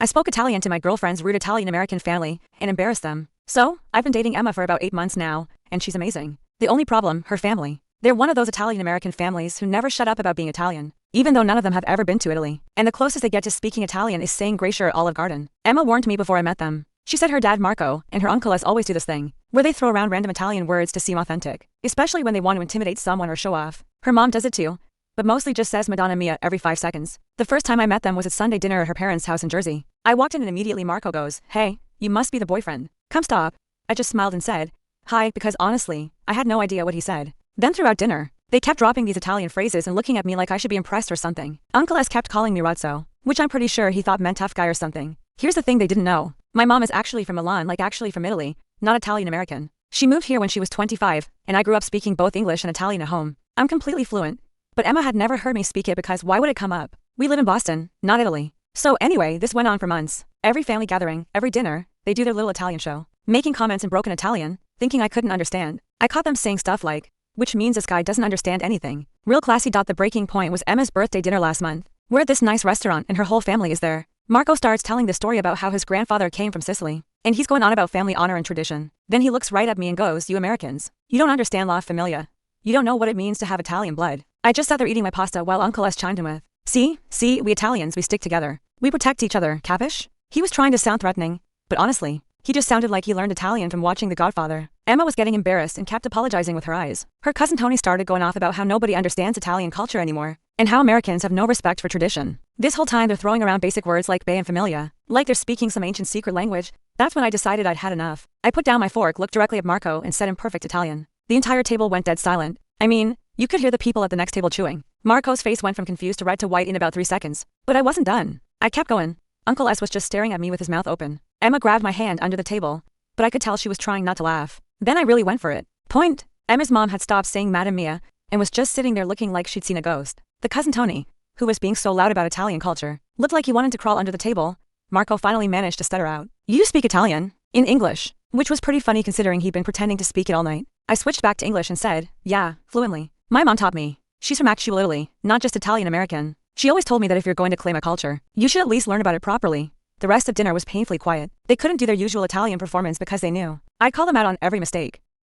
I spoke Italian to my girlfriend's rude Italian-American family and embarrassed them. So, I've been dating Emma for about 8 months now, and she's amazing. The only problem, her family. They're one of those Italian-American families who never shut up about being Italian, even though none of them have ever been to Italy. And the closest they get to speaking Italian is saying Gracia at Olive Garden. Emma warned me before I met them. She said her dad Marco and her uncle Les always do this thing, where they throw around random Italian words to seem authentic, especially when they want to intimidate someone or show off. Her mom does it too, but mostly just says Madonna Mia every 5 seconds. The first time I met them was at Sunday dinner at her parents' house in Jersey. I walked in and immediately Marco goes, "Hey, you must be the boyfriend. Come stop." I just smiled and said, "Hi," because honestly, I had no idea what he said. Then throughout dinner, they kept dropping these Italian phrases and looking at me like I should be impressed or something. Uncle S kept calling me Rozzo, which I'm pretty sure he thought meant tough guy or something. Here's the thing they didn't know. My mom is actually from Milan, like actually from Italy, not Italian-American. She moved here when she was 25, and I grew up speaking both English and Italian at home. I'm completely fluent. But Emma had never heard me speak it because why would it come up? We live in Boston, not Italy. So anyway, this went on for months. Every family gathering, every dinner, they do their little Italian show, making comments in broken Italian, thinking I couldn't understand. I caught them saying stuff like, which means this guy doesn't understand anything. Real classy. The breaking point was Emma's birthday dinner last month. We're at this nice restaurant and her whole family is there. Marco starts telling the story about how his grandfather came from Sicily, and he's going on about family honor and tradition. Then he looks right at me and goes, "You Americans, you don't understand La Familia. You don't know what it means to have Italian blood." I just sat there eating my pasta while Uncle S chimed in with, See, we Italians, we stick together. We protect each other, capish?" He was trying to sound threatening, but honestly, he just sounded like he learned Italian from watching The Godfather. Emma was getting embarrassed and kept apologizing with her eyes. Her cousin Tony started going off about how nobody understands Italian culture anymore, and how Americans have no respect for tradition. This whole time they're throwing around basic words like "bay" and "familia," like they're speaking some ancient secret language. That's when I decided I'd had enough. I put down my fork, looked directly at Marco, and said in perfect Italian. The entire table went dead silent. I mean, you could hear the people at the next table chewing. Marco's face went from confused to red to white in about 3 seconds. But I wasn't done. I kept going. Uncle S was just staring at me with his mouth open. Emma grabbed my hand under the table, but I could tell she was trying not to laugh. Then I really went for it. Point. Emma's mom had stopped saying Madam Mia and was just sitting there looking like she'd seen a ghost. The cousin Tony, who was being so loud about Italian culture, looked like he wanted to crawl under the table. Marco finally managed to stutter out, "You speak Italian?" in English, which was pretty funny considering he'd been pretending to speak it all night. I switched back to English and said, "Yeah, fluently. My mom taught me. She's from actual Italy, not just Italian-American. She always told me that if you're going to claim a culture, you should at least learn about it properly." The rest of dinner was painfully quiet. They couldn't do their usual Italian performance because they knew I'd call them out on every mistake.